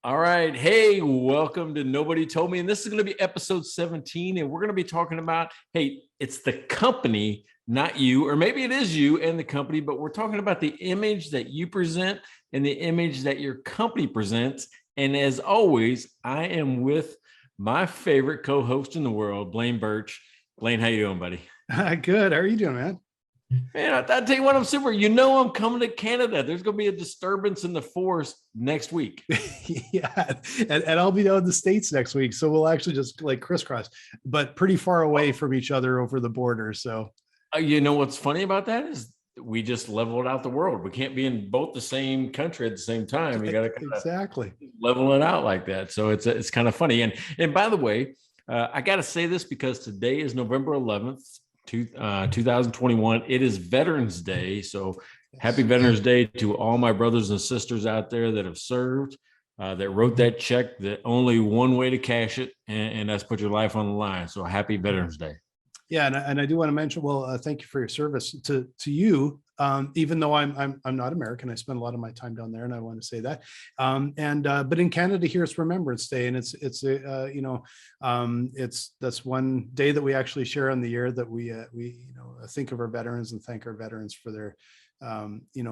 All right. Hey, welcome to Nobody Told Me. And this is going to be episode 17. And we're going to be talking about, hey, it's the company, not you, or maybe it is you and the company, but we're talking about the image that you present and the image that your company presents. And as always, I am with my favorite co-host in the world, Blaine Birch. Blaine, how you doing, buddy? Good. How are you doing, man? Man, I tell you what, I'm super. You know, I'm coming to Canada. There's going to be a disturbance in the forest next week. Yeah. And I'll be down in the States next week. So we'll actually just like crisscross, but pretty far away from each other over the border. So, you know, what's funny about that is we just leveled out the world. We can't be in both the same country at the same time. You got to exactly level it out like that. So it's kind of funny. And by the way, I got to say this because today is November 11th. 2021. It is Veterans Day. So happy Veterans Day to all my brothers and sisters out there that have served, that wrote that check, that only one way to cash it, and that's put your life on the line. So happy Veterans Day. Yeah, and I do want to mention, well, thank you for your service to you. Even though I'm not American, I spend a lot of my time down there, and I want to say that. But in Canada here, it's Remembrance Day, and it's that's one day that we actually share on the year that we think of our veterans and thank our veterans for their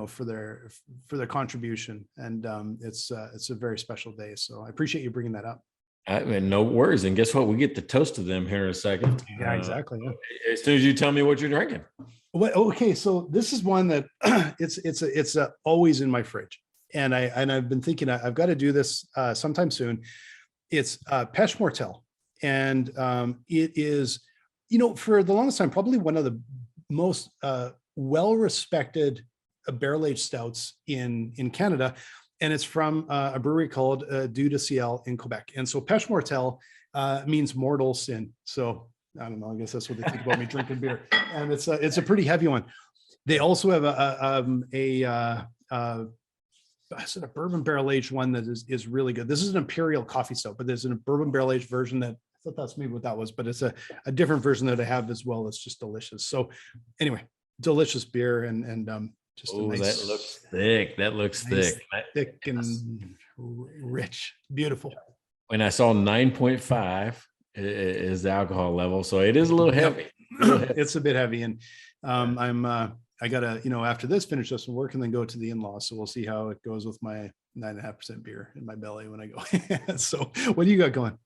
for their contribution, and it's a very special day. So I appreciate you bringing that up. No worries. And guess what? We get to toast to them here in a second. Yeah, exactly. Yeah. As soon as you tell me what you're drinking. Well, okay, so this is one that it's always in my fridge, and I've been thinking I've got to do this sometime soon. It's Peche Mortel, and it is, for the longest time probably one of the most well-respected barrel-aged stouts in Canada. And it's from a brewery called Ciel in Quebec. And so Peche Mortel means mortal sin. So I don't know, I guess that's what they think about me drinking beer. And it's a pretty heavy one. They also have a bourbon barrel aged one that is really good. This is an imperial coffee stout, but there's a bourbon barrel aged version that I thought that's maybe what that was, but it's a different version that I have as well. It's just delicious. So anyway, delicious beer and just nice, that looks thick. That looks nice, thick and rich, beautiful. When I saw 9.5 is the alcohol level, so it is a little heavy. It's a bit heavy, and I gotta after this finish up some work and then go to the in-laws. So we'll see how it goes with my 9.5% beer in my belly when I go. So what do you got going?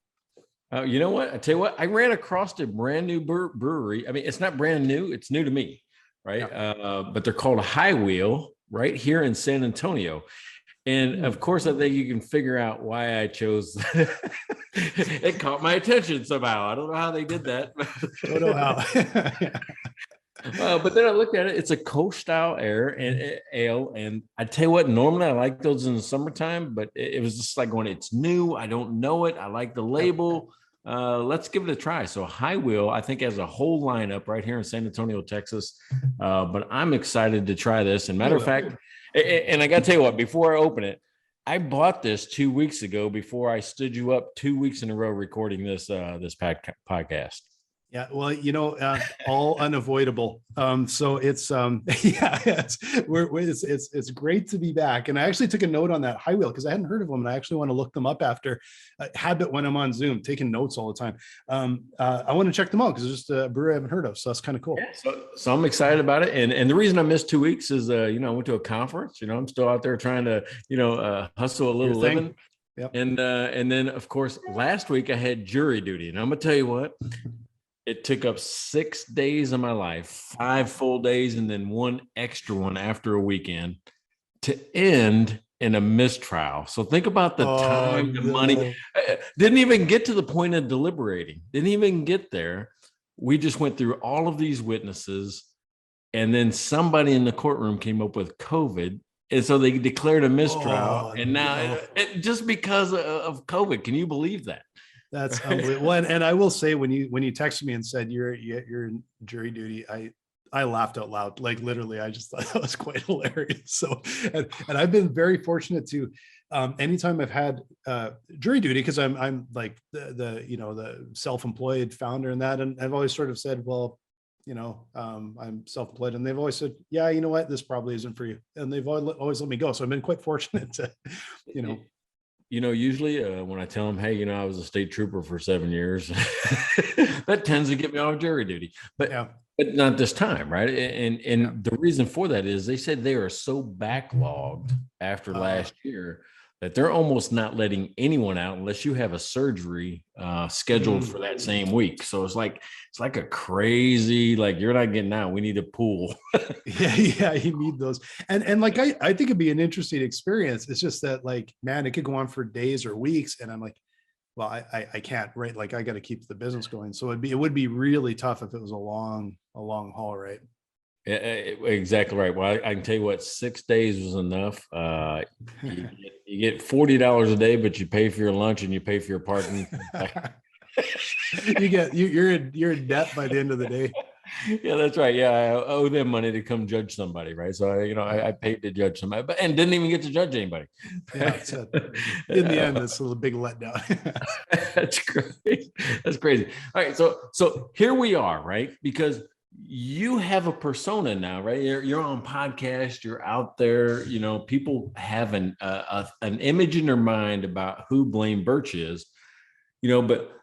You know what? I tell you what, I ran across a brand new brewery. I mean, it's not brand new; it's new to me. Right. Yeah. But they're called HighWheel right here in San Antonio. And of course, I think you can figure out why I chose. It caught my attention somehow. I don't know how they did that. Don't know how. But then I looked at it. It's a Kolsch style ale. And I tell you what, normally I like those in the summertime, but it was just like going, it's new. I don't know it. I like the label. Let's give it a try. So HighWheel, I think, has a whole lineup right here in San Antonio, Texas. But I'm excited to try this. And matter of fact, and I got to tell you what, before I open it, I bought this 2 weeks ago before I stood you up 2 weeks in a row recording this podcast. Yeah, well, all unavoidable. So it's it's great to be back. And I actually took a note on that HighWheel because I hadn't heard of them, and I actually want to look them up after. Habit when I'm on Zoom, taking notes all the time. I want to check them out because it's just a brewery I haven't heard of, so that's kind of cool. Yeah, so I'm excited about it, and the reason I missed 2 weeks is I went to a conference. I'm still out there trying to hustle a little living. Yep. And then of course last week I had jury duty, and I'm gonna tell you what. It took up 6 days of my life, 5 full days, and then 1 extra one after a weekend to end in a mistrial. So think about the time, the money. Didn't even get to the point of deliberating. Didn't even get there. We just went through all of these witnesses, and then somebody in the courtroom came up with COVID. And so they declared a mistrial. And now just because of COVID, can you believe that? That's unbelievable. And I will say, when you texted me and said you're in jury duty, I laughed out loud. Like literally, I just thought that was quite hilarious. So, and I've been very fortunate to, anytime I've had jury duty, because I'm like the self-employed founder and that, and I've always sort of said, well, I'm self-employed, and they've always said, yeah, you know what, this probably isn't for you, and they've always let me go. So I've been quite fortunate to, Usually when I tell them, hey, I was a state trooper for 7 years, that tends to get me off jury duty. But Yeah. but not this time, right? And Yeah. the reason for that is they said they are so backlogged after last year that they're almost not letting anyone out unless you have a surgery scheduled for that same week. So it's like a crazy, like, you're not getting out. We need a pool. Yeah, you need those. And like I think it'd be an interesting experience. It's just that, like, man, it could go on for days or weeks. And I'm like, well, I can't, right? Like, I got to keep the business going. So it would be really tough if it was a long haul, right? Yeah, exactly right. Well, I can tell you what, 6 days was enough. You get $40 a day, but you pay for your lunch and you pay for your parking. you're in debt by the end of the day. Yeah, that's right. Yeah, I owe them money to come judge somebody, right? So I paid to judge somebody, and didn't even get to judge anybody. Yeah, in the end, it's a big letdown. That's crazy. That's crazy. All right, so here we are, right? Because you have a persona now, right? You're on podcast. You're out there. People have an image in their mind about who Blaine Birch is. But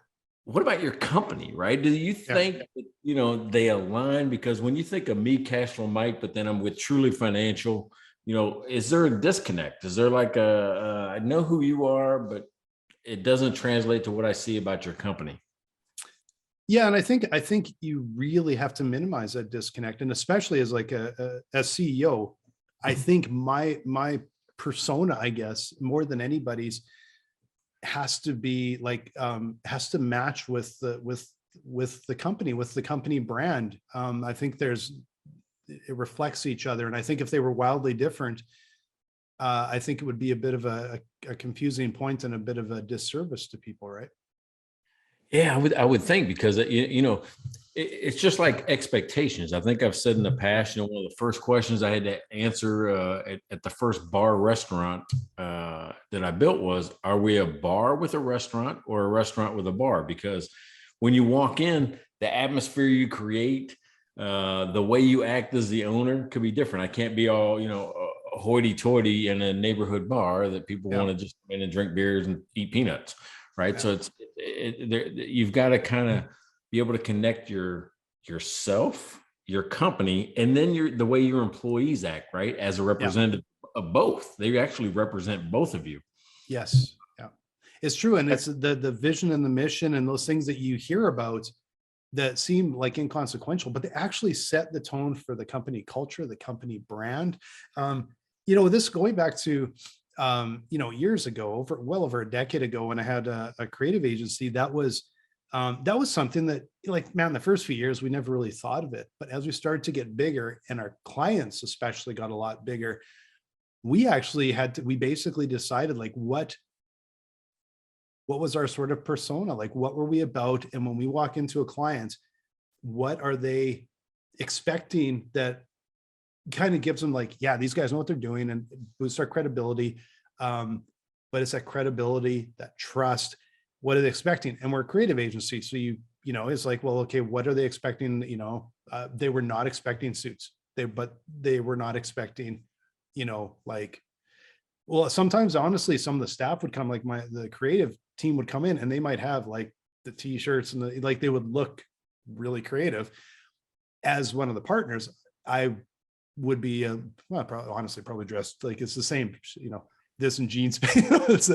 what about your company, right? Do you think that, they align? Because when you think of me, Cashflow Mike, but then I'm with Truly Financial, is there a disconnect? Is there like I know who you are, but it doesn't translate to what I see about your company? Yeah, and I think you really have to minimize that disconnect, and especially as like a CEO, I think my persona, I guess, more than anybody's, has to be like has to match with the company brand. I think it reflects each other, and I think if they were wildly different, I think it would be a bit of a confusing point and a bit of a disservice to people, right? Yeah, I would think, because it's just like expectations. I think I've said in the past, one of the first questions I had to answer at the first bar restaurant that I built was, are we a bar with a restaurant or a restaurant with a bar? Because when you walk in, the atmosphere you create, the way you act as the owner could be different. I can't be all, hoity-toity in a neighborhood bar that people want to just come in and drink beers and eat peanuts. Right. Yeah. So you've got to kind of be able to connect yourself, your company, and then the way your employees act, right? As a representative of both. They actually represent both of you. Yes. Yeah. It's true. And it's the vision and the mission and those things that you hear about that seem like inconsequential, but they actually set the tone for the company culture, the company brand. This going back to years ago, well over a decade ago, when I had a creative agency, that was something that, like, man, the first few years we never really thought of it, but as we started to get bigger and our clients especially got a lot bigger, we basically decided, like, what was our sort of persona, like, what were we about? And when we walk into a client, what are they expecting that kind of gives them, like, yeah, these guys know what they're doing, and boosts our credibility. But it's that credibility, that trust. What are they expecting? And we're a creative agency. So it's like, well, okay, what are they expecting? They were not expecting suits. They were not expecting, like, well, sometimes honestly, some of the staff would come, like the creative team would come in and they might have like the t-shirts and they would look really creative. As one of the partners, I would be probably dressed like it's the same, this in jeans. That's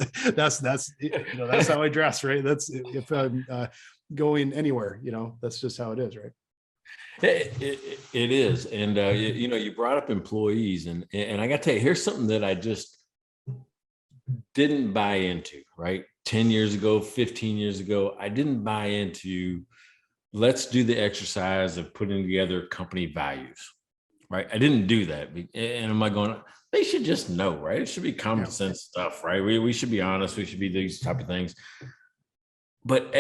how I dress, right? That's if I'm going anywhere, that's just how it is, right? It is. And you brought up employees, and I got to tell you, here's something that I just didn't buy into, right? 10 years ago, 15 years ago, I didn't buy into, let's do the exercise of putting together company values. Right. I didn't do that. And I'm like going, they should just know, right? It should be common sense stuff, right? We should be honest. We should be these type of things. But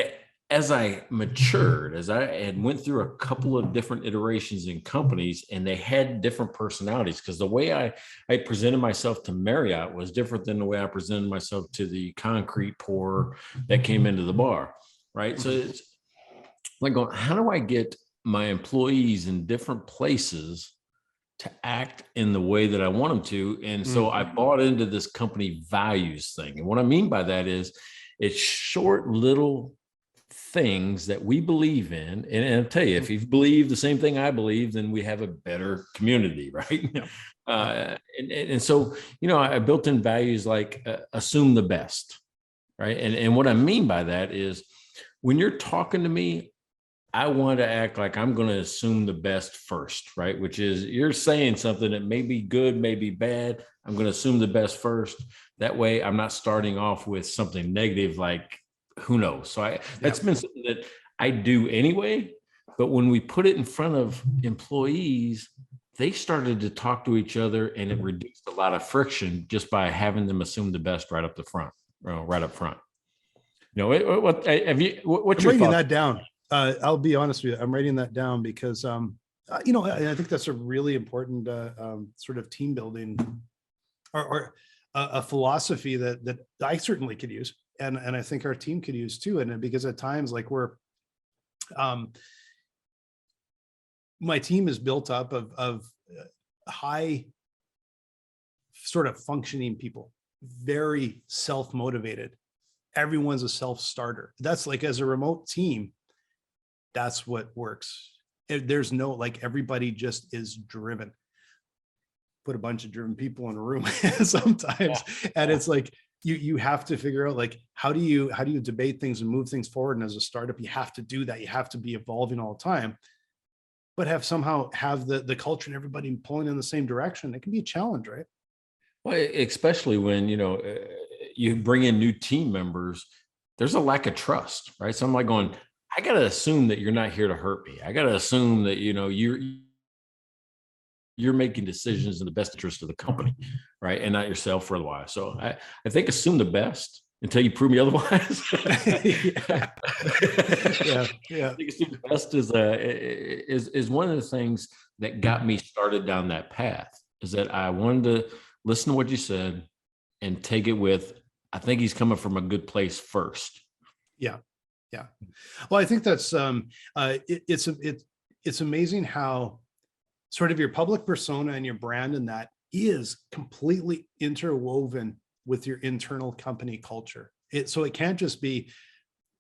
as I matured, as I had went through a couple of different iterations in companies, and they had different personalities, because the way I presented myself to Marriott was different than the way I presented myself to the concrete pourer that came into the bar. Right. So it's like going, how do I get my employees in different places to act in the way that I want them to. And so I bought into this company values thing. And what I mean by that is it's short little things that we believe in. And I'll tell you, if you believe the same thing I believe, then we have a better community, right? Yeah. And so, I built in values like assume the best, right? And what I mean by that is when you're talking to me, I want to act like I'm going to assume the best first, right? Which is you're saying something that may be good, may be bad. I'm going to assume the best first. That way I'm not starting off with something negative, like who knows? So that's been something that I do anyway. But when we put it in front of employees, they started to talk to each other, and it reduced a lot of friction just by having them assume the best right up the front, right up front. What have you? What's your writing thought? that down? I'll be honest with you. I'm writing that down because, I think that's a really important sort of team building or a philosophy that I certainly could use. And I think our team could use too. And because at times like my team is built up of high sort of functioning people, very self-motivated. Everyone's a self-starter. That's like, as a remote team, that's what works. There's no, like, everybody just is driven. Put a bunch of driven people in a room sometimes. And it's like, you have to figure out, like, how do you debate things and move things forward? And as a startup, you have to do that. You have to be evolving all the time, but have the culture and everybody pulling in the same direction. It can be a challenge, right? Well, especially when, you bring in new team members, there's a lack of trust, right? So I'm like going, I got to assume that you're not here to hurt me. I got to assume that, you're making decisions in the best interest of the company, right? And not yourself for a while. So I think assume the best until you prove me otherwise. Yeah. I think assume the best is one of the things that got me started down that path, is that I wanted to listen to what you said and take it with, I think he's coming from a good place first. Yeah. Well, I think that's it's amazing how sort of your public persona and your brand and that is completely interwoven with your internal company culture. So it can't just be,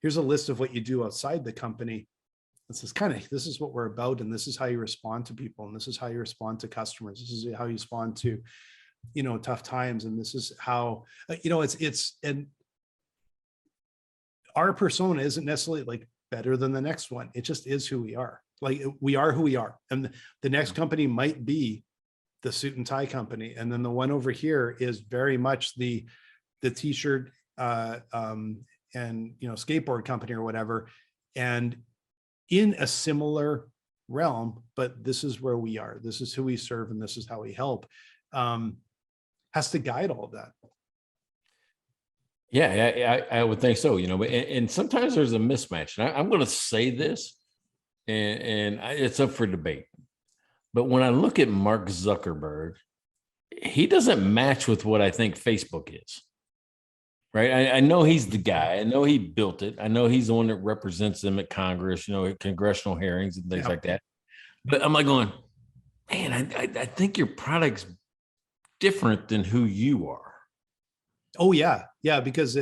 here's a list of what you do outside the company. This is what we're about, and this is how you respond to people, and this is how you respond to customers. This is how you respond to, tough times, and this is how, and our persona isn't necessarily like better than the next one. It just is who we are. Like, we are who we are. And the next company might be the suit and tie company. And then the one over here is very much the t-shirt and, skateboard company or whatever. And in a similar realm, but this is where we are. This is who we serve, and this is how we help. Has to guide all of that. Yeah, I would think so, and sometimes there's a mismatch. And I'm going to say this, and it's up for debate. But when I look at Mark Zuckerberg, he doesn't match with what I think Facebook is, right? I know he's the guy. I know he built it. I know he's the one that represents them at Congress, at congressional hearings and things like that. But I'm like going, man, I think your product's different than who you are. Oh yeah. Because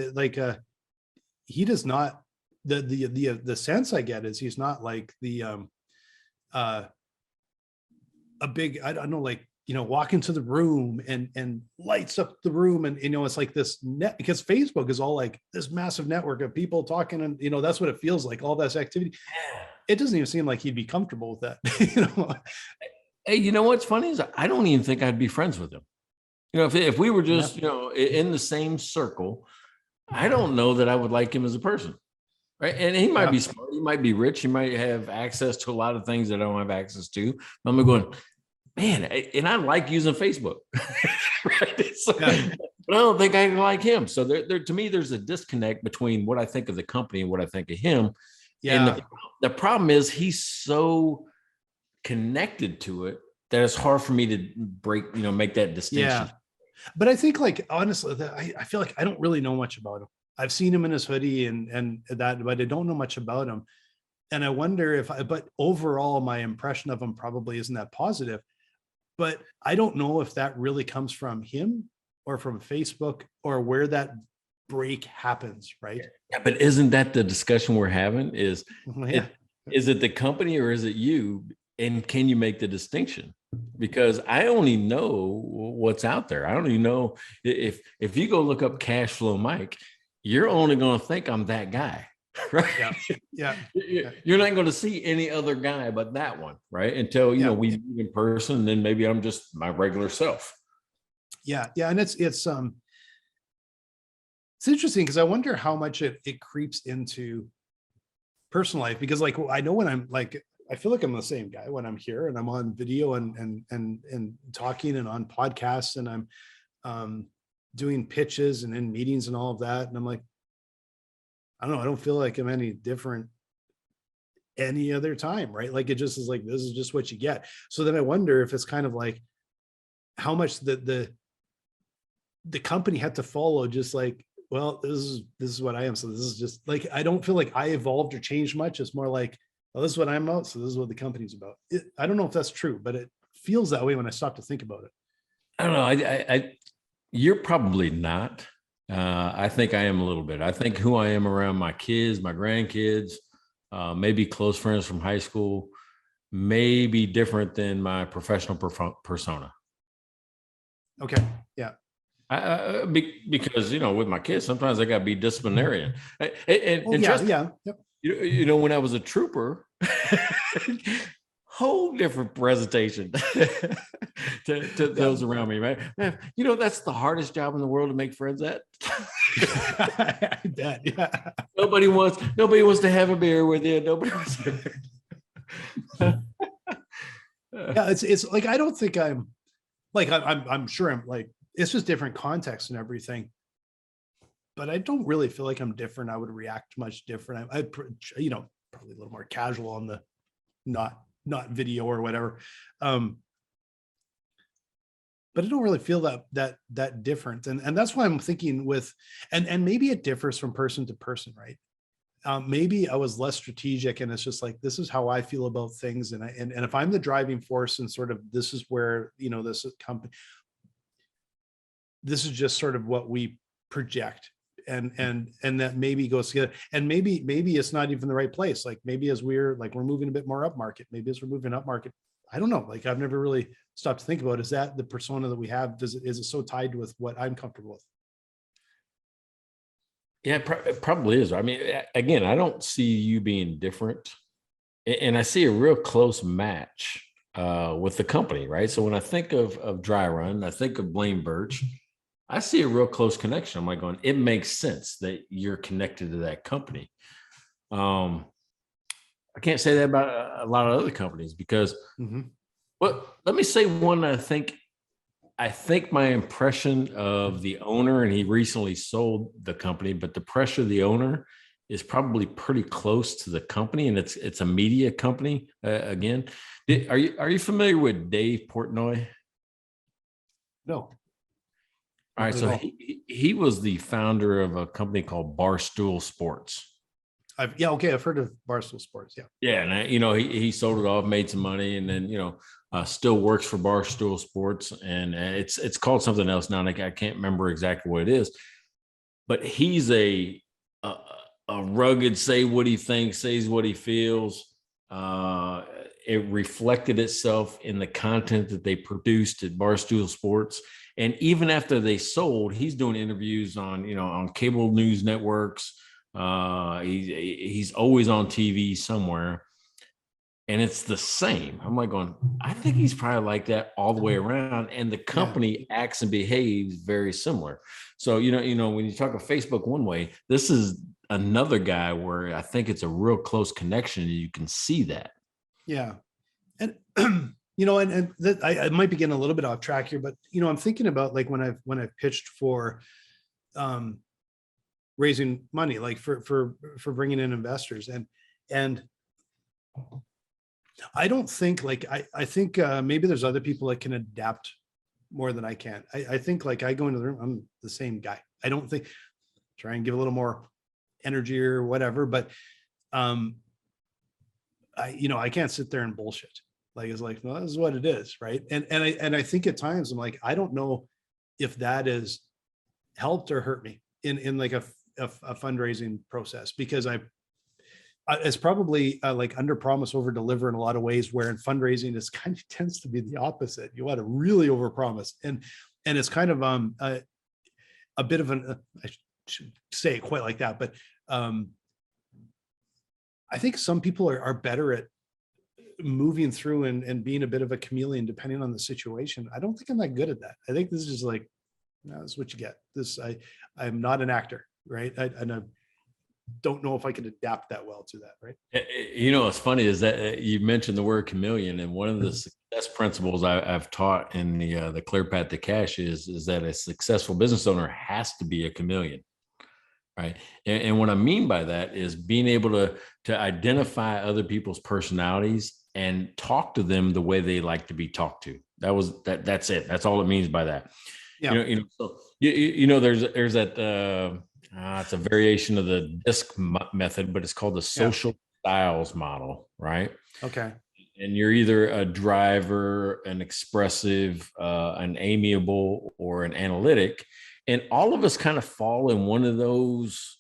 he does not, the sense I get is he's not like a big, I don't know, like, walk into the room and lights up the room. And, it's like this net, because Facebook is all like this massive network of people talking, and, that's what it feels like, all this activity. It doesn't even seem like he'd be comfortable with that. Hey, what's funny is I don't even think I'd be friends with him. If we were just, in the same circle, I don't know that I would like him as a person, right? And he might be smart, he might be rich, he might have access to a lot of things that I don't have access to. I'm going, man, and I like using Facebook, right? So, but I don't think I like him. So to me, there's a disconnect between what I think of the company and what I think of him. Yeah. And the problem is he's so connected to it that it's hard for me to make that distinction. Yeah. But I think, like, honestly, I feel like I don't really know much about him. I've seen him in his hoodie and that, but I don't know much about him. And I wonder but overall, my impression of him probably isn't that positive. but I don't know if that really comes from him or from Facebook or where that break happens, right? Yeah, but isn't that the discussion we're having? Yeah. Is it the company or is it you? And can you make the distinction? Because I only know what's out there. I don't even know if you go look up Cash Flow Mike, you're only going to think I'm that guy, right? Yeah. You're not going to see any other guy but that one, right? Until we meet in person, and then maybe I'm just my regular self. Yeah. And it's interesting because I wonder how much it creeps into personal life, because like I know when I'm like, I feel like I'm the same guy when I'm here and I'm on video and talking and on podcasts and I'm doing pitches and in meetings and all of that. And I'm like, I don't know, I don't feel like I'm any different any other time, right? Like it just is like, this is just what you get. So then I wonder if it's kind of like how much the company had to follow, just like, well, this is what I am. So this is just like, I don't feel like I evolved or changed much. It's more like, well, this is what I'm about. So this is what the company's about. I don't know if that's true, but it feels that way when I stop to think about it. I don't know. I you're probably not. I think I am a little bit. I think who I am around my kids, my grandkids, maybe close friends from high school, may be different than my professional persona. Okay. Yeah. Because with my kids, sometimes I got to be disciplinarian. And yeah. Yeah. Yep. When I was a trooper, whole different presentation to those around me, right? Man, that's the hardest job in the world to make friends at. I bet. Yeah. Nobody wants to have a beer with you. Nobody wants to. Yeah, it's like, I don't think I'm like, I'm sure I'm like, it's just different context and everything, but I don't really feel like I'm different. I would react much different. I probably a little more casual on the not video or whatever. But I don't really feel that different. And that's why I'm thinking with, and maybe it differs from person to person, right? Maybe I was less strategic and it's just like, this is how I feel about things. And if I'm the driving force and sort of, this is where, this company, this is just sort of what we project, and that maybe goes together, and maybe it's not even the right place. Like maybe as we're moving a bit more up market, maybe as we're moving up market, I don't know. Like I've never really stopped to think about, is that the persona that we have? Is it so tied with what I'm comfortable with? Yeah, it probably is. I mean, again, I don't see you being different, and I see a real close match with the company, right? So when I think of Dry Run, I think of Blaine Birch. I see a real close connection. I'm like going, it makes sense that you're connected to that company. I can't say that about a lot of other companies because, well, let me say one. I think my impression of the owner, and he recently sold the company, but the pressure of the owner is probably pretty close to the company, and it's a media company. Again, are you familiar with Dave Portnoy? No. All right, so he was the founder of a company called Barstool Sports. I've heard of Barstool Sports. Yeah, and he sold it off, made some money, and then still works for Barstool Sports, and it's called something else now. And I can't remember exactly what it is, but he's a rugged, say what he thinks, says what he feels. It reflected itself in the content that they produced at Barstool Sports. And even after they sold, he's doing interviews on cable news networks. He's always on TV somewhere. And it's the same. I'm like going, I think he's probably like that all the way around. And the company acts and behaves very similar. So, when you talk of Facebook one way, this is another guy where I think it's a real close connection. And you can see that. Yeah. And, I might be getting a little bit off track here, but, I'm thinking about like when I've pitched for raising money, like for bringing in investors, and I don't think I think maybe there's other people that can adapt more than I can. I think like I go into the room, I'm the same guy. I don't think try and give a little more energy or whatever, but I can't sit there and bullshit. Like, it's like, no, this is what it is. Right. And I think at times I'm like, I don't know if that is helped or hurt me in like a fundraising process, because it's probably like under promise over deliver in a lot of ways, where in fundraising is kind of tends to be the opposite. You want to really over promise, and it's kind of a bit of an I shouldn't say it quite like that, but I think some people are better at moving through and being a bit of a chameleon depending on the situation. I don't think I'm that good at that. I think this is just like, no, this is what you get. I'm not an actor, right? And I don't know if I could adapt that well to that, right? What's funny is that you mentioned the word chameleon, and one of the success principles I've taught in the Clear Path to Cash is that a successful business owner has to be a chameleon, right? And what I mean by that is being able to identify other people's personalities and talk to them the way they like to be talked to. That's it. That's all it means by that. Yeah. So there's that. It's a variation of the DISC method, but it's called the social styles model, right? Okay. And you're either a driver, an expressive, an amiable, or an analytic. And all of us kind of fall in one of those,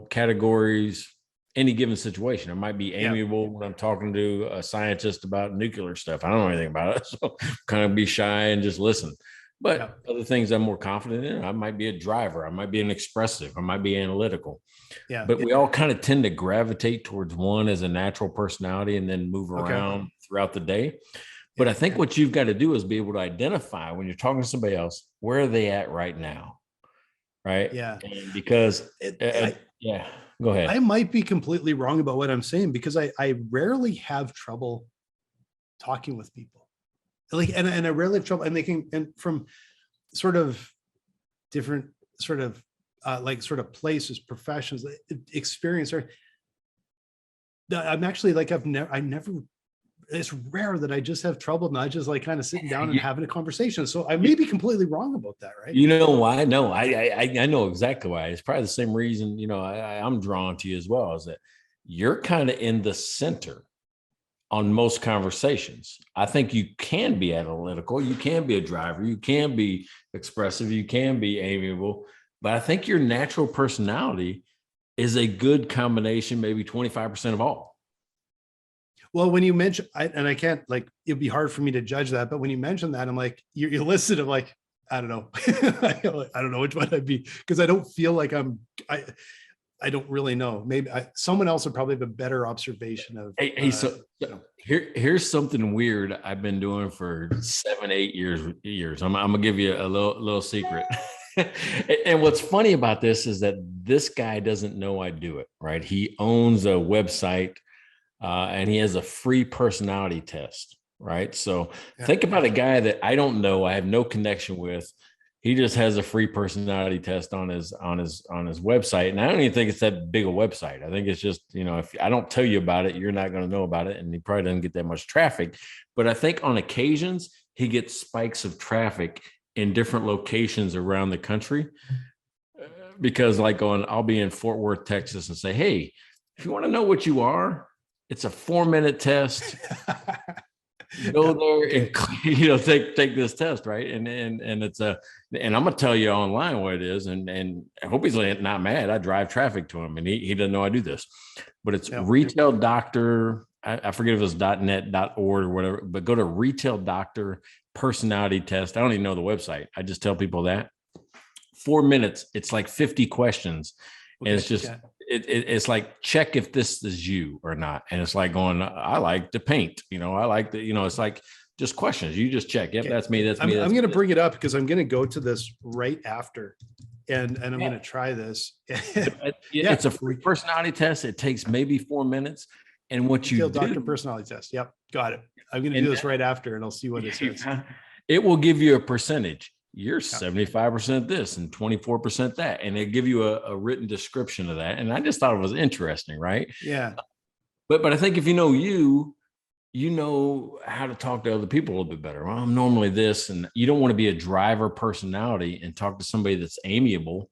categories, any given situation. I might be amiable when I'm talking to a scientist about nuclear stuff. I don't know anything about it. So kind of be shy and just listen. But other things I'm more confident in, I might be a driver, I might be an expressive, I might be analytical. Yeah. But we all kind of tend to gravitate towards one as a natural personality and then move around throughout the day. But I think what you've got to do is be able to identify when you're talking to somebody else, where are they at right now? Right. Yeah. And because go ahead. I might be completely wrong about what I'm saying, because I rarely have trouble talking with people. Like, and I rarely have trouble, and they can, and from sort of different sort of places, professions, experience, or I'm actually like, I never, it's rare that I just have trouble not just like kind of sitting down and having a conversation. So I may be completely wrong about that, right? You know why? No, I know exactly why. It's probably the same reason, I'm drawn to you as well, is that you're kind of in the center on most conversations. I think you can be analytical, you can be a driver, you can be expressive, you can be amiable, but I think your natural personality is a good combination, maybe 25% of all. Well, when you mention, I can't, like, it'd be hard for me to judge that, but when you mention that, I'm like, you listed, I'm like, I don't know. I don't know which one I'd be, because I don't feel like I don't really know. Maybe someone else would probably have a better observation of. So here's something weird I've been doing for 7-8 years. I'm gonna give you a little secret. And what's funny about this is that this guy doesn't know I do it, right? He owns a website and he has a free personality test, right? So think about a guy that I don't know, I have no connection with. He just has a free personality test on his website. And I don't even think it's that big a website. I think it's just, if I don't tell you about it, you're not going to know about it. And he probably doesn't get that much traffic. But I think on occasions, he gets spikes of traffic in different locations around the country. Because I'll be in Fort Worth, Texas, and say, hey, if you want to know what you are, it's a 4-minute test. Go there and take this test, right? And it's and I'm gonna tell you online what it is, and I hope he's not mad. I drive traffic to him, and he doesn't know I do this, but it's Retail Doctor. I forget if it's .net, .org, or whatever, but go to Retail Doctor Personality Test. I don't even know the website. I just tell people that 4 minutes. It's like 50 questions, and it's just. It's like, check if this is you or not. And it's like going, I like to paint, I like the, it's like just questions. You just check. Yep, that's me. That's me. I'm going to bring it up because I'm going to go to this right after and I'm going to try this. It's a free personality test. It takes maybe 4 minutes. And what you do. Doctor personality test. Yep. Got it. I'm going to do this right after and I'll see what it says. It will give you a percentage. You're 75% this and 24% that. And they give you a written description of that. And I just thought it was interesting, right? Yeah. But I think if you know how to talk to other people a little bit better. Well, I'm normally this, and you don't want to be a driver personality and talk to somebody that's amiable,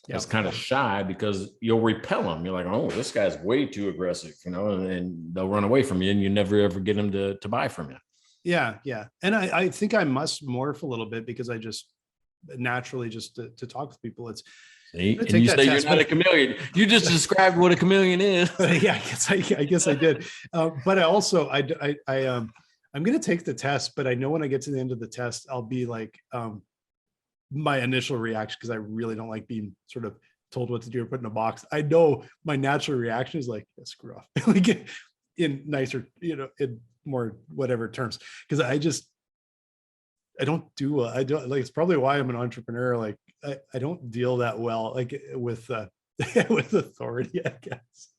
that's kind of shy, because you'll repel them. You're like, oh, this guy's way too aggressive, and they'll run away from you and you never ever get them to buy from you. Yeah. Yeah. And I think I must morph a little bit because I just naturally just to talk with people. It's See? And take you that say you're test, not a but chameleon. You just described what a chameleon is. yeah, I guess I did. But I also, I'm going to take the test, but I know when I get to the end of the test, I'll be like, my initial reaction, because I really don't like being sort of told what to do or put in a box. I know my natural reaction is like, yeah, screw off, like in nicer, in more whatever terms, because I don't do, I don't like, it's probably why I'm an entrepreneur. Like I don't deal that well, like with, with authority, I guess.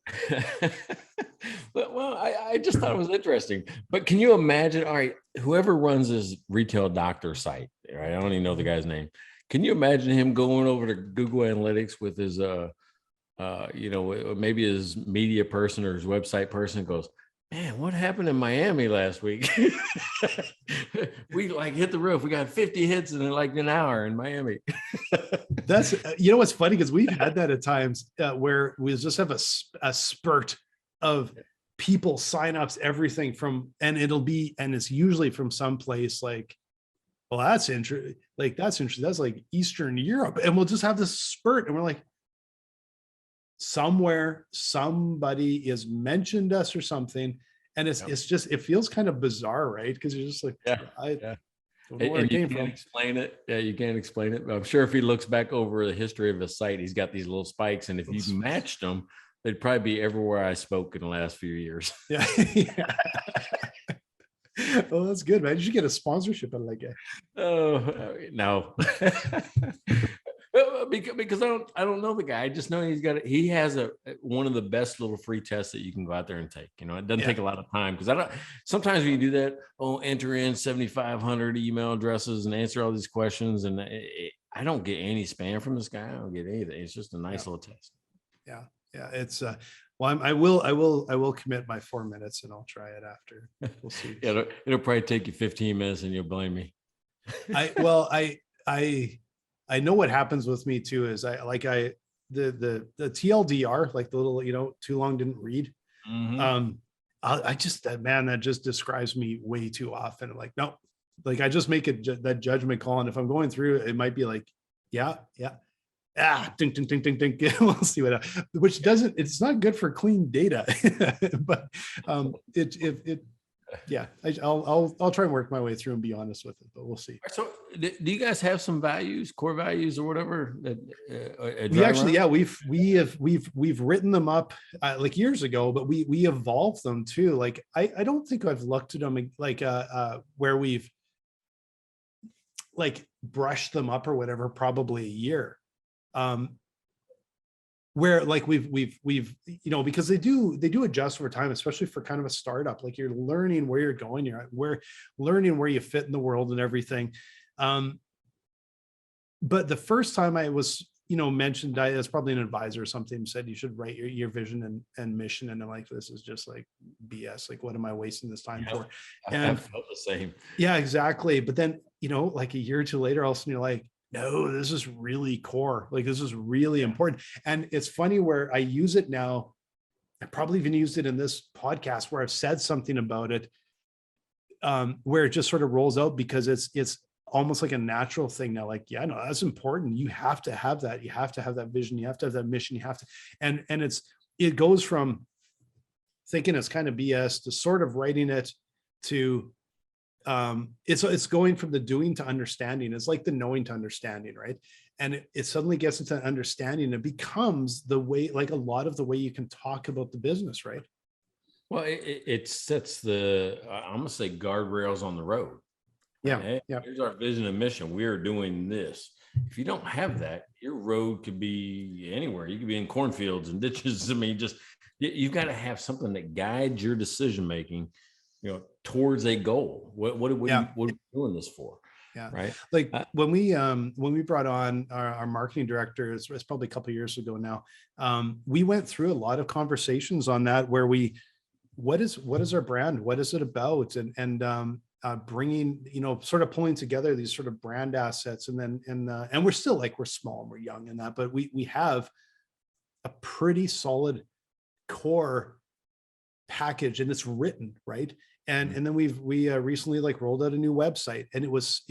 Well, I just thought it was interesting. But can you imagine? All right, whoever runs his retail doctor site, right? I don't even know the guy's name. Can you imagine him going over to Google Analytics with his maybe his media person or his website person goes, man, what happened in Miami last week? We like hit the roof. We got 50 hits in like an hour in Miami. That's, what's funny, because we've had that at times where we just have a spurt of people, signups, everything from, and it's usually from someplace like, well, that's interesting. Like, that's interesting. That's like Eastern Europe. And we'll just have this spurt. And we're like, somewhere, somebody has mentioned us or something. And it's just, it feels kind of bizarre, right? Because you're just like, I don't know where it came from. Explain it. Yeah, you can't explain it. But I'm sure if he looks back over the history of his site, he's got these little spikes. And if you matched them, they'd probably be everywhere I spoke in the last few years. Yeah. Yeah. Well, that's good, man. You should get a sponsorship out of that guy. Oh no. Because I don't know the guy. I just know he has one of the best little free tests that you can go out there and take. It doesn't take a lot of time, because sometimes when you do that, enter in 7,500 email addresses and answer all these questions, and I don't get any spam from this guy. I don't get anything. It's just a nice little test. Yeah. It's well, I will commit my 4 minutes and I'll try it after. We'll see. It'll probably take you 15 minutes and you'll blame me. I know what happens with me too is the TLDR, like the little, too long didn't read. Mm-hmm. That just describes me way too often. Like, no, like I just make that judgment call. And if I'm going through it, it might be like, yeah. Ding, ding, ding, ding, ding. We'll see which it's not good for clean data, but I'll try and work my way through and be honest with it, but we'll see. So do you guys have some values, core values or whatever that we actually around? We've written them up like years ago, but we evolved them too. Like I don't think I've looked at them like where we've like brushed them up or whatever, probably a year. Where like we've because they do adjust over time, especially for kind of a startup. Like you're learning where you're going, you're learning where you fit in the world and everything. But the first time I was mentioned, it's probably an advisor or something said you should write your vision and mission, and I'm like, this is just like BS. Like, what am I wasting this time for? And I felt the same. Yeah, exactly. But then like a year or two later, all of a sudden you're like, no, this is really core. Like, this is really important. And it's funny where I use it now. I probably even used it in this podcast where I've said something about it, where it just sort of rolls out because it's almost like a natural thing now. Like, yeah, no, that's important. You have to have that. You have to have that vision. You have to have that mission. You have to, and it goes from thinking it's kind of BS to sort of writing it to, it's going from the doing to understanding. It's like the knowing to understanding, right? And it suddenly gets into understanding. It becomes the way, like a lot of the way you can talk about the business, right? Well, it sets the, I'm gonna say, guardrails on the road. Yeah. Hey, yeah. Here's our vision and mission. We are doing this. If you don't have that, your road could be anywhere. You could be in cornfields and ditches. I mean, you've got to have something that guides your decision making, towards a goal. What are we doing this for? Yeah. Right. Like when we brought on our marketing director, it's probably a couple of years ago now. We went through a lot of conversations on that, where what is our brand? What is it about? And bringing, sort of pulling together these sort of brand assets, and we're still we're small and we're young in that, but we have a pretty solid core package, and it's written right. And then we recently like rolled out a new website, and it was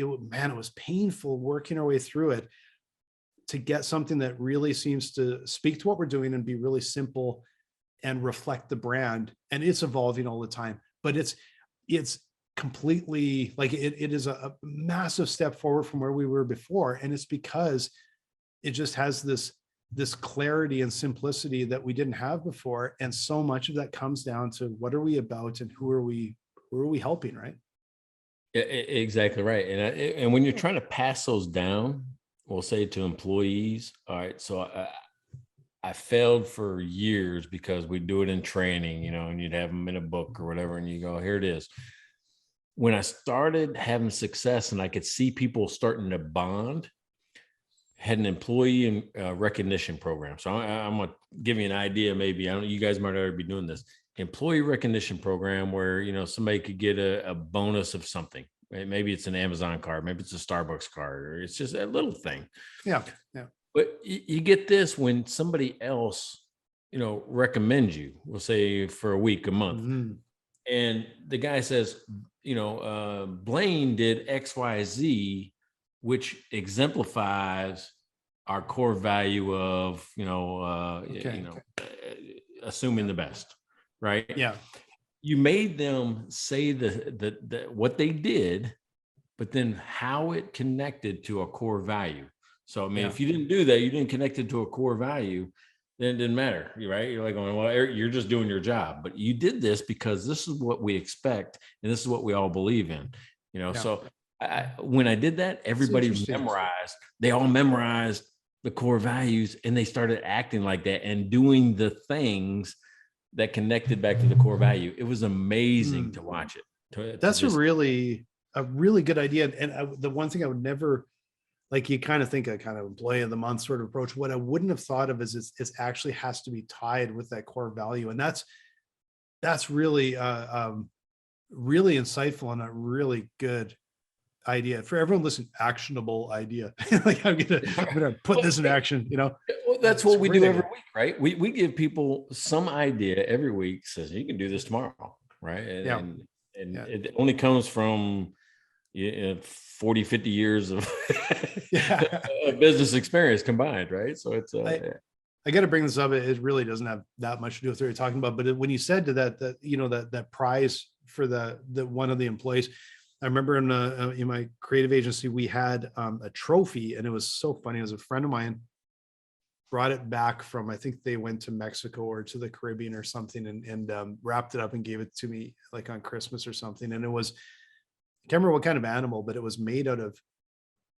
painful working our way through it to get something that really seems to speak to what we're doing and be really simple and reflect the brand. And it's evolving all the time, but it's completely like it is a massive step forward from where we were before. And it's because it just has this clarity and simplicity that we didn't have before. And so much of that comes down to what are we about and who are we helping, right? Exactly right. And when you're trying to pass those down, we'll say to employees, all right, so I failed for years because we do it in training, and you'd have them in a book or whatever, and you go, here it is. When I started having success and I could see people starting to bond, had an employee recognition program. So I'm going to give you an idea. Maybe, I don't know, you guys might already be doing this. Employee recognition program where, somebody could get a bonus of something. Maybe it's an Amazon card, maybe it's a Starbucks card, or it's just a little thing. Yeah. But you get this when somebody else, recommends you, we'll say for a week, a month. Mm-hmm. And the guy says, Blaine did XYZ, which exemplifies our core value of, assuming the best, right? Yeah. You made them say the what they did, but then how it connected to a core value. So, I mean, if you didn't do that, you didn't connect it to a core value, then it didn't matter, right? You're like, well, you're just doing your job, but you did this because this is what we expect. And this is what we all believe in, So when I did that, everybody memorized, they all memorized the core values, and they started acting like that and doing the things that connected back to the core value. It was amazing to watch it. That's a really good idea. And the one thing I would never, like, you kind of think a kind of employee of the month sort of approach. What I wouldn't have thought of is it actually has to be tied with that core value. And that's really, really insightful and a really good idea for everyone. Listen, actionable idea. Like, I'm gonna put this in action, Well, that's what we do every week, right? We give people some idea every week, says you can do this tomorrow, right? And it only comes from 40, 50 years of business experience combined, right? So it's I got to bring this up. It really doesn't have that much to do with what you're talking about. But when you said to that prize for the one of the employees, I remember in my creative agency, we had a trophy, and it was so funny. It was a friend of mine brought it back from, I think they went to Mexico or to the Caribbean or something, and wrapped it up and gave it to me like on Christmas or something. And it was, I can't remember what kind of animal, but it was made out of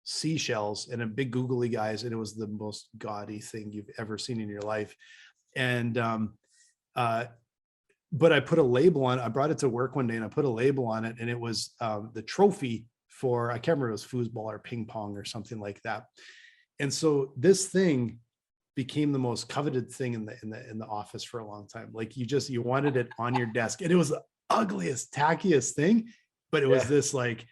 seashells and a big googly guys. And it was the most gaudy thing you've ever seen in your life. And, but I put a label on it. I brought it to work one day and I put a label on it, and it was the trophy for, I can't remember, it was foosball or ping pong or something like that. And so this thing became the most coveted thing in the office for a long time. Like, you wanted it on your desk, and it was the ugliest, tackiest thing, but it was this like,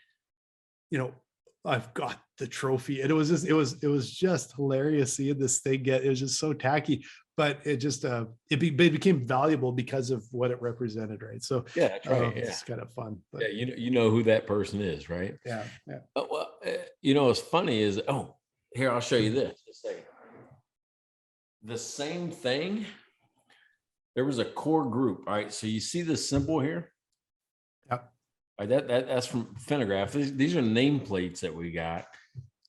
I've got the trophy. And it was just hilarious seeing this thing it was just so tacky, but it just, it became valuable because of what it represented. Right. So that's right. It's kind of fun. But, you know who that person is, right? Yeah. Well, what's funny is, here, I'll show you this. Just a second. The same thing. There was a core group. All right. So you see this symbol here? Yep. Right, that's from Finnegraph. These are nameplates that we got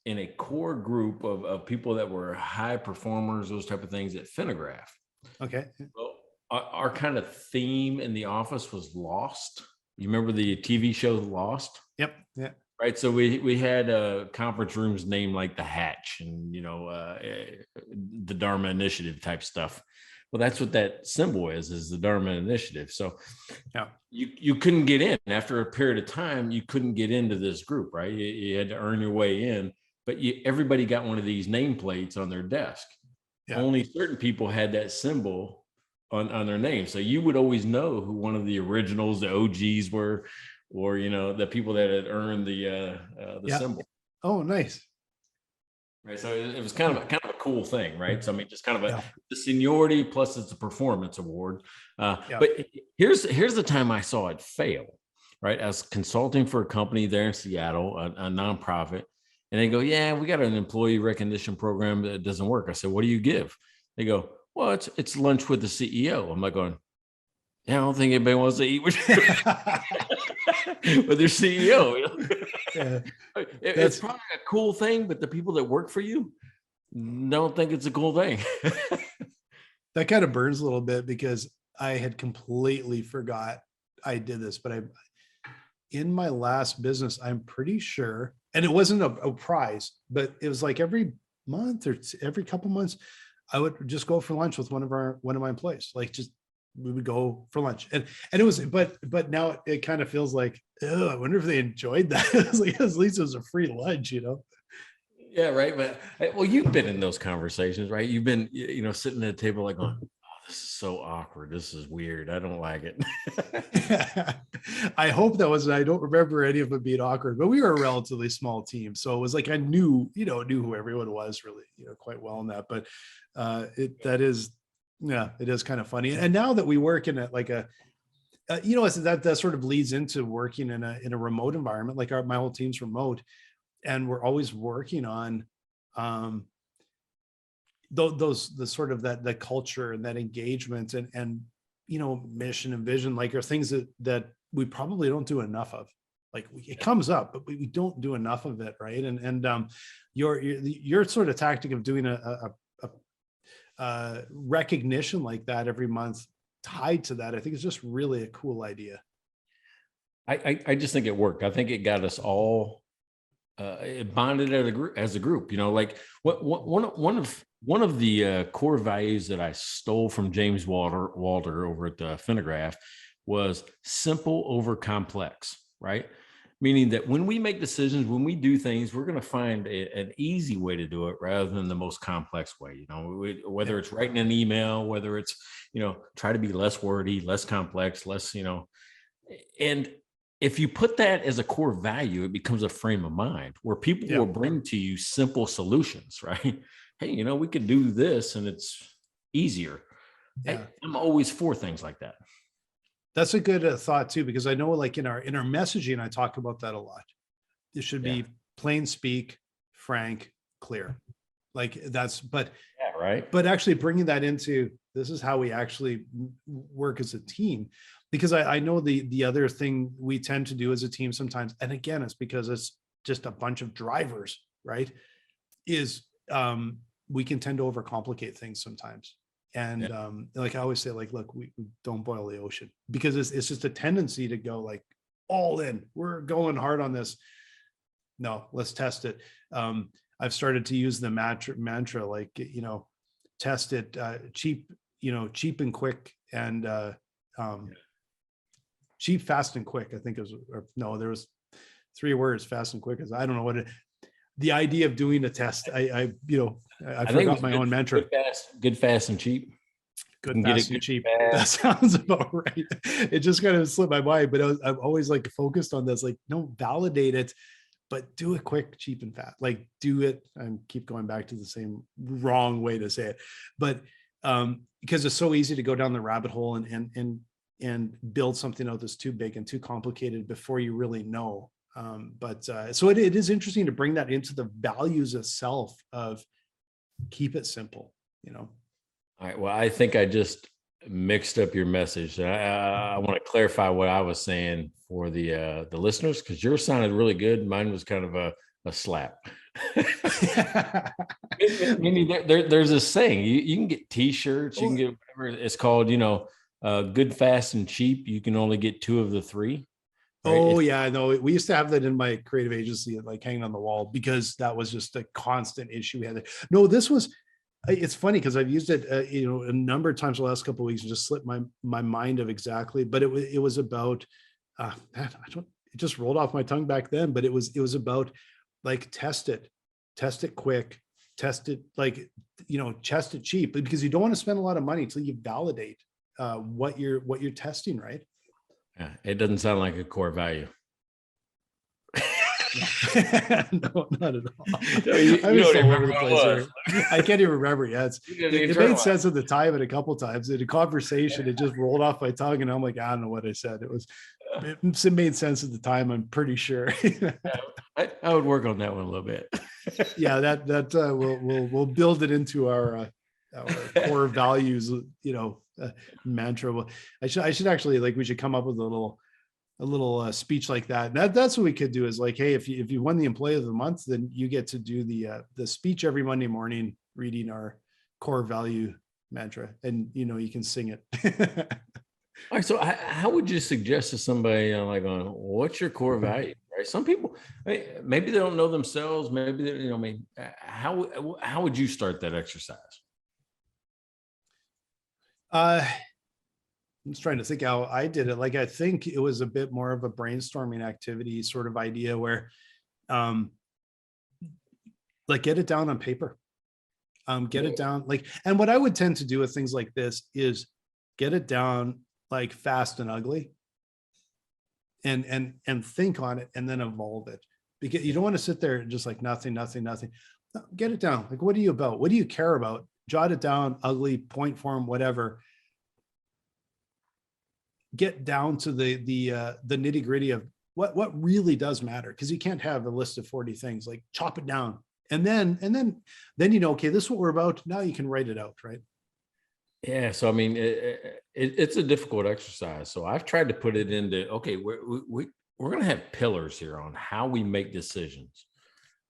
in a core group of people that were high performers, those type of things at Finnegraph. Okay. Well, our kind of theme in the office was Lost. You remember the TV show Lost? Yep. Yeah. Right. So we had conference rooms named like the Hatch and, the Dharma Initiative type stuff. Well, that's what that symbol is the Dharma Initiative. So you couldn't get in after a period of time. You couldn't get into this group, right? You had to earn your way in, but everybody got one of these nameplates on their desk. Yeah. Only certain people had that symbol on their name. So you would always know who one of the originals, the OGs were, or, the people that had earned the symbol. Oh, nice. Right. So it was kind of a cool thing, right? So I mean, just kind of the seniority plus it's a performance award. But here's the time I saw it fail. right? I was consulting for a company there in Seattle, a nonprofit. And they go, yeah, we got an employee recognition program that doesn't work. I said, what do you give? They go, well, it's lunch with the CEO. I'm like going, yeah, I don't think anybody wants to eat with, with their CEO. You know? Yeah, it's probably a cool thing, but the people that work for you don't think it's a cool thing. That kind of burns a little bit because I had completely forgot I did this, but in my last business, I'm pretty sure, and it wasn't a prize, but it was like every month or every couple months, I would just go for lunch with one of my employees. Like just we would go for lunch, and it was, but now it kind of feels like, oh, I wonder if they enjoyed that. It was like, at least it was a free lunch, you know. Yeah, right. But well, you've been in those conversations, right? You've been, sitting at a table like, oh, this is so awkward. This is weird. I don't like it. I hope that wasn't, I don't remember any of it being awkward, but we were a relatively small team. So it was like, I knew who everyone was really, quite well in that, but it is kind of funny. And now that we work in that sort of leads into working in a remote environment, like my whole team's remote, and we're always working on the sort of that culture and that engagement and mission and vision, like, are things that we probably don't do enough of. Like it comes up, but we don't do enough of it, right? And your sort of tactic of doing a recognition like that every month tied to that, I think is just really a cool idea. I just think it worked. I think it got us all it bonded as a group. Like one of the core values that I stole from James Walter over at Finnegraph was simple over complex, right? Meaning that when we make decisions, when we do things, we're going to find an easy way to do it rather than the most complex way. Whether it's writing an email, whether it's, try to be less wordy, less complex, less, and if you put that as a core value, it becomes a frame of mind where people will bring to you simple solutions, right? Hey, we could do this and it's easier. Yeah. I'm always for things like that. That's a good thought too, because I know like in our messaging, I talk about that a lot. It should be plain speak, frank, clear. Like but right. But actually bringing that into, this is how we actually work as a team. Because I know the other thing we tend to do as a team sometimes, and again, it's because it's just a bunch of drivers, right? Is we can tend to overcomplicate things sometimes. And like I always say, like, look, we don't boil the ocean, because it's just a tendency to go like all in. We're going hard on this. No, let's test it. I've started to use the mantra, like, test it, cheap and quick, and cheap, fast, and quick. I think it was, there was 3 words, fast and quick. I don't know what the idea of doing a test. I forgot my own mantra. Good, fast, and cheap. Good, fast, and cheap. That sounds about right. It just kind of slipped my mind, but I'm always like focused on this, like, no, validate it, but do it quick, cheap, and fast. Like, do it, and keep going back to the same wrong way to say it. But because it's so easy to go down the rabbit hole and build something out that's too big and too complicated before you really know. So it is interesting to bring that into the values itself of keep it simple, All right. Well, I think I just mixed up your message. I want to clarify what I was saying for the listeners, because yours sounded really good. Mine was kind of a slap. Meaning there's this saying, you can get t-shirts, you can get whatever it's called, good, fast, and cheap. You can only get 2 of the 3. Right? Oh yeah, I know. We used to have that in my creative agency, like hanging on the wall, because that was just a constant issue we had. No, this was, it's funny because I've used it, a number of times the last couple of weeks, and just slipped my mind of exactly, but it was about, it just rolled off my tongue back then, but it was about like, test it quick, test it, like, test it cheap, because you don't want to spend a lot of money until you validate what you're testing, right? Yeah, it doesn't sound like a core value. No, not at all. I can't even remember. Yeah, it made sense at the time, and a couple times in a conversation, it just rolled off my tongue, and I'm like, I don't know what I said. It was it made sense at the time. I'm pretty sure. I would work on that one a little bit. Yeah, that we'll build it into our core values, mantra. I should actually, like, we should come up with a little speech like that. That's what we could do, is like, hey, if you won the employee of the month, then you get to do the speech every Monday morning, reading our core value mantra, and you can sing it. All right, so how would you suggest to somebody like on what's your core value? Right, some people maybe they don't know themselves. Maybe they, how would you start that exercise? I'm just trying to think how I did it. Like, I think it was a bit more of a brainstorming activity sort of idea where, like, get it down on paper. Get it down, like, and what I would tend to do with things like this is get it down like fast and ugly, and think on it, and then evolve it, because you don't want to sit there just like nothing. No, get it down. Like, what are you about? What do you care about? Jot it down, ugly, point form, whatever. Get down to the nitty gritty of what really does matter, because you can't have a list of 40 things. Like, chop it down, and then okay, this is what we're about. Now you can write it out, right? Yeah, so I mean, it's a difficult exercise. So I've tried to put it into, okay, we're going to have pillars here on how we make decisions,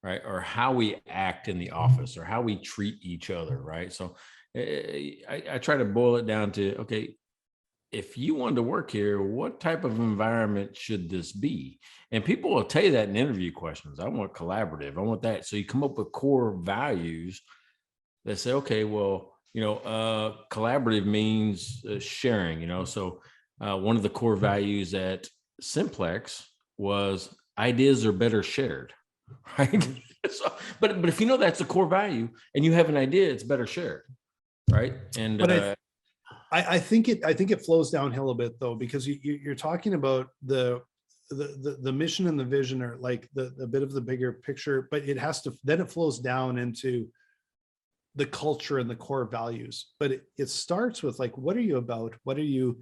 right? Or how we act in the office, or how we treat each other, right? So I try to boil it down to, okay, if you wanted to work here, what type of environment should this be? And people will tell you that in interview questions. I want collaborative. I want that. So you come up with core values that say, okay, well, collaborative means sharing, so one of the core values at Simplex was ideas are better shared, right? So, but if that's a core value and you have an idea, it's better shared, right? And but I think it flows downhill a bit, though, because you're talking about the mission and the vision, are like the bit of the bigger picture, but then it flows down into the culture and the core values. But it starts with, like, what are you about? What are you,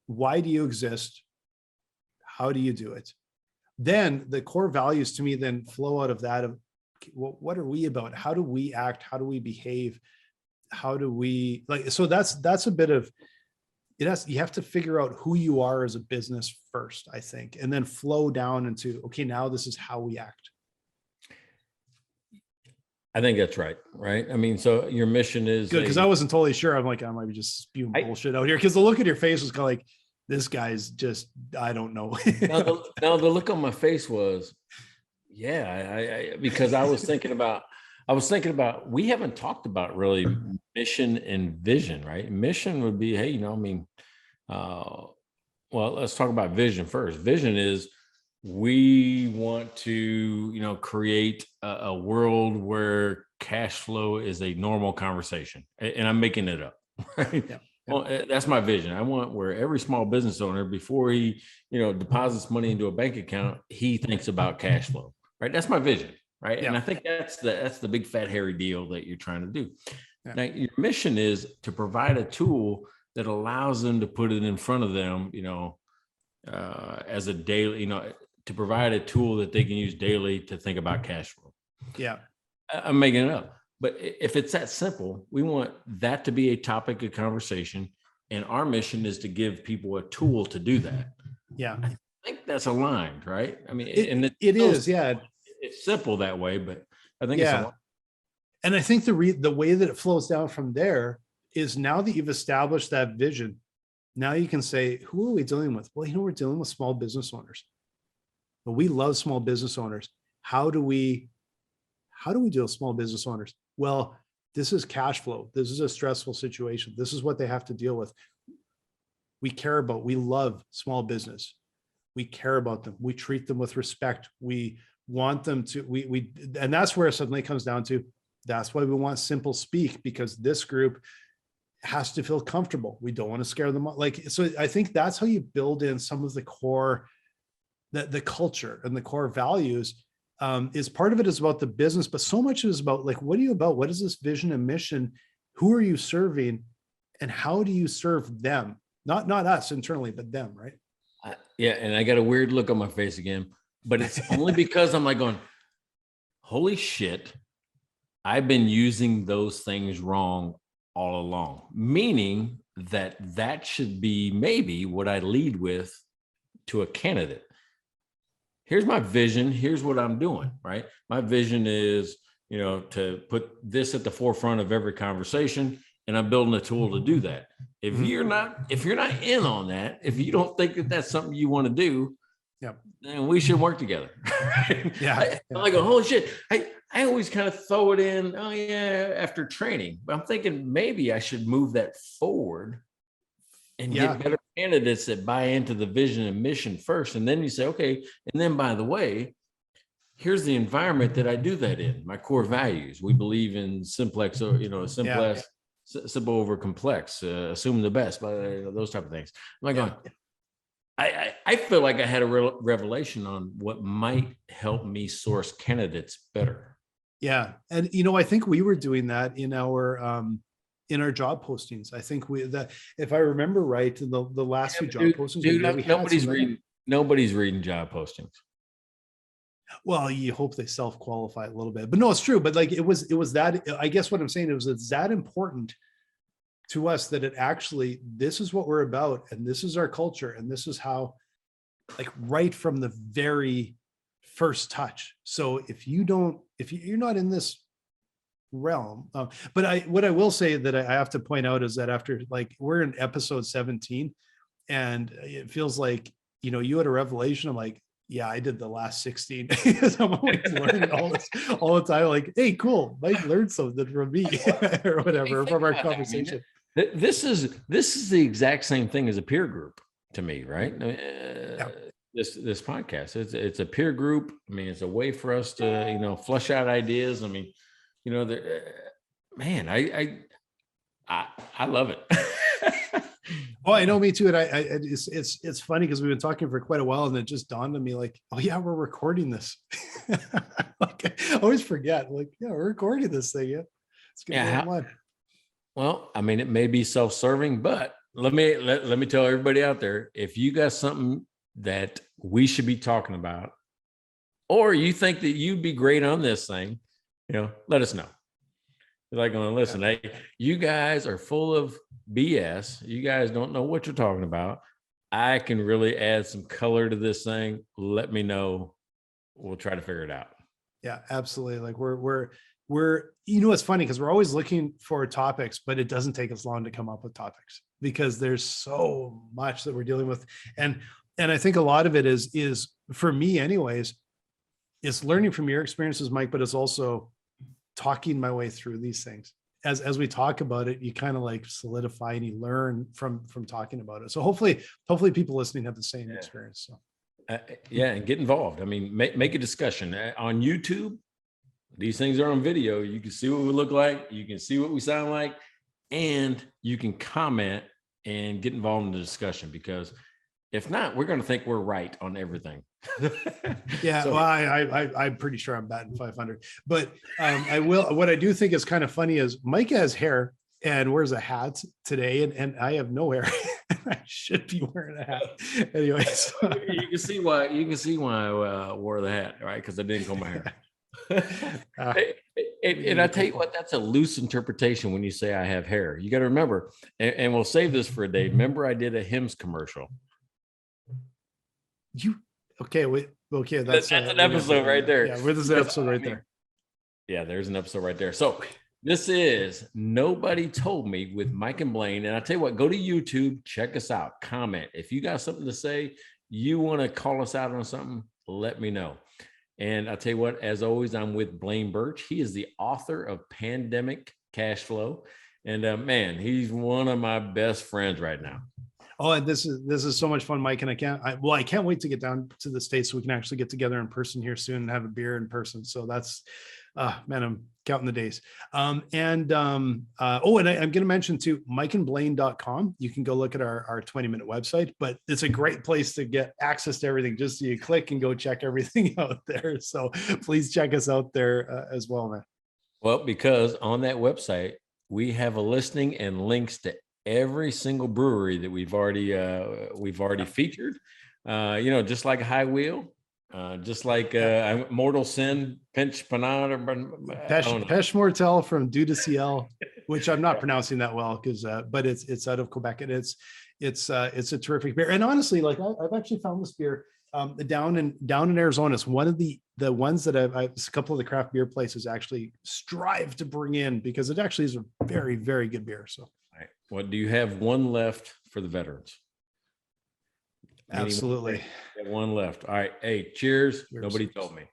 why do you exist? How do you do it? Then the core values, to me, then flow out of that of, what are we about? How do we act? How do we behave? How do we, like, so that's a bit of it. You have to figure out who you are as a business first, I think, and then flow down into, okay, now this is how we act. I think that's right. I mean, so your mission is good, because I wasn't totally sure. I'm like, I might be just spewing bullshit out here, because the look at your face was kind of like, this guy's just, I don't know. now the look on my face was, yeah, because I was thinking about, we haven't talked about really mission and vision, right? Mission would be, hey, well, let's talk about vision first. Vision is, we want to, create a world where cash flow is a normal conversation, and I'm making it up, right? Yeah. Well, that's my vision. I want where every small business owner, before he, deposits money into a bank account, he thinks about cash flow, right? That's my vision, right? Yeah. And I think that's the big fat hairy deal that you're trying to do. Yeah. Now, your mission is to provide a tool that allows them to put it in front of them, as a daily, to provide a tool that they can use daily to think about cash flow. Yeah. I'm making it up. But if it's that simple, we want that to be a topic of conversation. And our mission is to give people a tool to do that. Yeah. I think that's aligned, right? I mean, it is. Yeah. It's simple that way, but I think it's aligned. And I think the way that it flows down from there is, now that you've established that vision, now you can say, who are we dealing with? Well, we're dealing with small business owners. But we love small business owners. How do we deal with small business owners? Well, this is cash flow. This is a stressful situation. This is what they have to deal with. We love small business. We care about them. We treat them with respect. We want them to, and that's where it suddenly comes down to, that's why we want simple speak, because this group has to feel comfortable. We don't want to scare them off. So I think that's how you build in some of the core, the culture and the core values. Is part of it is about the business, but so much is about, like, what are you about? What is this vision and mission? Who are you serving? And how do you serve them? not us internally, but them, right? Yeah, and I got a weird look on my face again, but it's only because I'm like going, holy shit, I've been using those things wrong all along, meaning that should be maybe what I lead with to a candidate. Here's my vision. Here's what I'm doing, right? My vision is, to put this at the forefront of every conversation, and I'm building a tool to do that. If you're not in on that, if you don't think that that's something you want to do, then we should work together. I'm like, holy shit. I always kind of throw it in, after training, but I'm thinking maybe I should move that forward and get better candidates that buy into the vision and mission first. And then you say, okay, and then by the way, here's the environment that I do that in, my core values. We believe in simplex, simple over complex, assume the best, those type of things. I'm like, I feel like I had a real revelation on what might help me source candidates better. Yeah. And, I think we were doing that in our job postings. I think if I remember right, in the last few job postings, nobody's reading job postings. Well, you hope they self-qualify a little bit, but no, it's true. But like, it was that, I guess what I'm saying is it's that important to us that it actually, this is what we're about. And this is our culture. And this is how, like, right from the very first touch. So if you're not in this realm, but what I will say that I have to point out is that after, like, we're in episode 17 and it feels like, you had a revelation. I'm like, yeah, I did the last 16. I'm always learning all the time. Like, hey, cool, Mike learned something from me or whatever from our conversation. This is the exact same thing as a peer group to me, right? This podcast, it's a peer group. I mean, it's a way for us to flush out ideas. I mean, man, I love it. Oh, I know, me too. And it's funny because we've been talking for quite a while, and it just dawned on me, like, oh yeah, we're recording this. Like, I always forget, like, yeah, we're recording this thing. Yeah, it's gonna be fun. Well, I mean, it may be self-serving, but let me tell everybody out there, if you got something that we should be talking about, or you think that you'd be great on this thing, let us know. Like, listen, hey, you guys are full of BS. You guys don't know what you're talking about. I can really add some color to this thing. Let me know. We'll try to figure it out. Yeah, absolutely. Like we're it's funny because we're always looking for topics, but it doesn't take us long to come up with topics because there's so much that we're dealing with. And I think a lot of it is for me anyways, it's learning from your experiences, Mike, but it's also talking my way through these things. As we talk about it, you kind of like solidify and you learn from talking about it. So hopefully people listening have the same experience. So and get involved. I mean, make a discussion on YouTube. These things are on video. You can see what we look like. You can see what we sound like, and you can comment and get involved in the discussion, because if not, we're going to think we're right on everything. Yeah. So, well, I'm pretty sure I'm batting 500, but what I do think is kind of funny is Mike has hair and wears a hat today, and I have no hair. I should be wearing a hat. Anyway, so. You can see why I wore the hat, right? Because I didn't comb my hair. And I tell you what, that's a loose interpretation when you say I have hair. You got to remember, and we'll save this for a day. Remember, I did a Hims commercial. That's an episode right there. Yeah, there's an episode right there. Yeah, there's an episode right there. So this is Nobody Told Me with Mike and Blaine. And I tell you what, go to YouTube, check us out, comment. If you got something to say, you want to call us out on something, let me know. And I tell you what, as always, I'm with Blaine Birch. He is the author of Pandemic Cash Flow. And man, he's one of my best friends right now. Oh, and this is so much fun, Mike. And I can't wait to get down to the States so we can actually get together in person here soon and have a beer in person. So that's, man, I'm counting the days. And I'm going to mention too, mikeandblaine.com. You can go look at our 20-minute website, but it's a great place to get access to everything. Just so you click and go check everything out there. So please check us out there as well, man. Well, because on that website, we have a listing and links to every single brewery that we've already featured. Just like HighWheel, just like Mortal Sin, Pinch Panada, Peche Mortel from Dieu to Ciel, which I'm not pronouncing that well because, but it's out of Quebec, and it's a terrific beer. And honestly, like I've actually found this beer down in Arizona. It's one of the ones that a couple of the craft beer places actually strive to bring in because it actually is a very, very good beer. So, right. Well, do you have one left for the veterans? Absolutely. One left. All right. Hey, cheers. Cheers. Nobody told me.